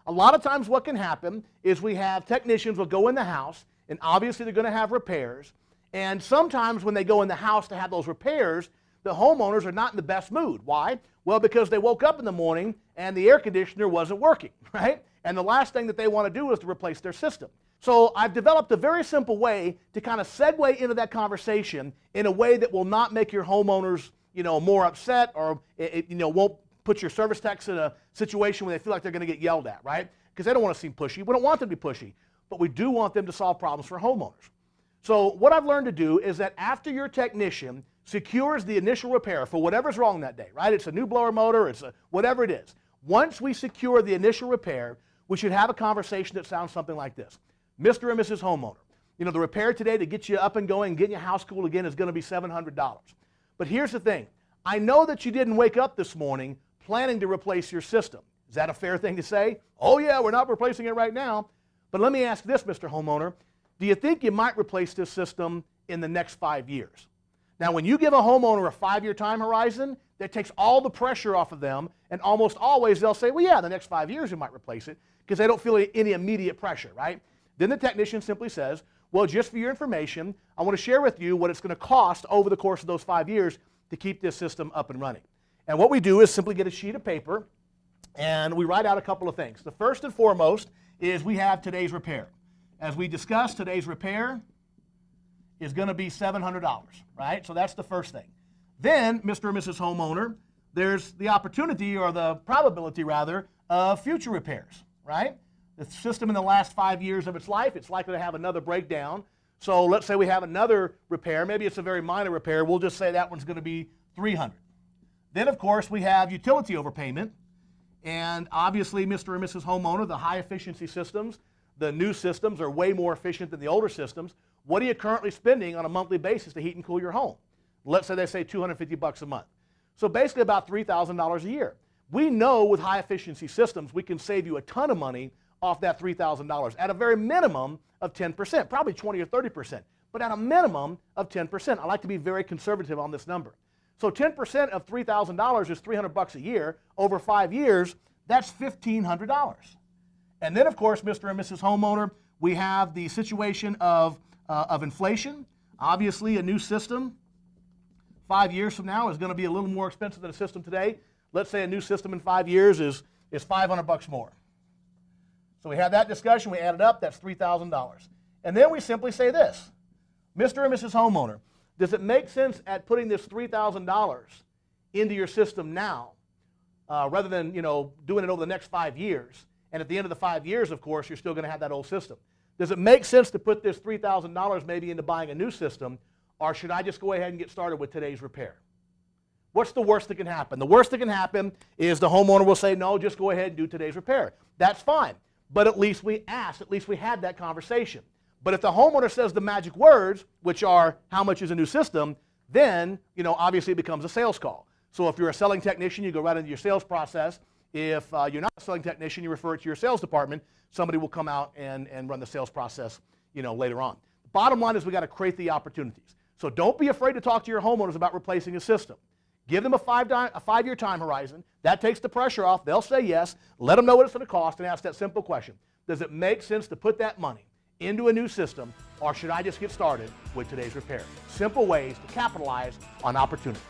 A lot of times what can happen is we have technicians will go in the house, and obviously they're going to have repairs. And sometimes when they go in the house to have those repairs, the homeowners are not in the best mood. Why? Well, because they woke up in the morning and the air conditioner wasn't working, right? And the last thing that they want to do is to replace their system. So I've developed a very simple way to kind of segue into that conversation in a way that will not make your homeowners, more upset, or won't put your service techs in a situation where they feel like they're going to get yelled at, right? Because they don't want to seem pushy. We don't want them to be pushy, but we do want them to solve problems for homeowners. So what I've learned to do is that after your technician secures the initial repair for whatever's wrong that day, right? It's a new blower motor, whatever it is. Once we secure the initial repair, we should have a conversation that sounds something like this. Mr. and Mrs. Homeowner, the repair today to get you up and going and getting your house cool again is going to be $700. But here's the thing. I know that you didn't wake up this morning planning to replace your system. Is that a fair thing to say? Oh yeah, we're not replacing it right now. But let me ask this, Mr. Homeowner. Do you think you might replace this system in the next 5 years? Now, when you give a homeowner a 5-year time horizon, that takes all the pressure off of them, and almost always they'll say, well, yeah, the next 5 years we might replace it, because they don't feel any immediate pressure, right? Then the technician simply says, well, just for your information, I want to share with you what it's going to cost over the course of those 5 years to keep this system up and running. And what we do is simply get a sheet of paper, and we write out a couple of things. The first and foremost is we have today's repair. As we discussed, today's repair is going to be $700, right? So that's the first thing. Then, Mr. and Mrs. Homeowner, there's the opportunity, or the probability rather, of future repairs, right? The system in the last 5 years of its life, it's likely to have another breakdown. So let's say we have another repair. Maybe it's a very minor repair. We'll just say that one's going to be $300. Then, of course, we have utility overpayment. And obviously, Mr. and Mrs. Homeowner, the high-efficiency systems, the new systems are way more efficient than the older systems. What are you currently spending on a monthly basis to heat and cool your home? Let's say they say $250 a month. So basically about $3,000 a year. We know with high-efficiency systems we can save you a ton of money off that $3,000 at a very minimum of 10%, probably 20 or 30%, but at a minimum of 10%. I like to be very conservative on this number. So 10% of $3,000 is $300 a year. Over 5 years, that's $1,500. And then, of course, Mr. and Mrs. Homeowner, we have the situation of inflation. Obviously, a new system 5 years from now is going to be a little more expensive than a system today. Let's say a new system in 5 years is $500 more. So we had that discussion. We added up. That's $3,000. And then we simply say this. Mr. and Mrs. Homeowner, does it make sense at putting this $3,000 into your system now rather than doing it over the next 5 years? And at the end of the 5 years, of course, you're still going to have that old system. Does it make sense to put this $3,000 maybe into buying a new system, or should I just go ahead and get started with today's repair? What's the worst that can happen? The worst that can happen is the homeowner will say, no, just go ahead and do today's repair. That's fine. But at least we asked, at least we had that conversation. But if the homeowner says the magic words, which are how much is a new system, then obviously it becomes a sales call. So if you're a selling technician, you go right into your sales process. If you're not a selling technician, you refer it to your sales department. Somebody will come out and run the sales process later on. The bottom line is we got to create the opportunities. So don't be afraid to talk to your homeowners about replacing a system. Give them a 5-year time horizon. That takes the pressure off. They'll say yes. Let them know what it's going to cost and ask that simple question. Does it make sense to put that money into a new system, or should I just get started with today's repair? Simple ways to capitalize on opportunities.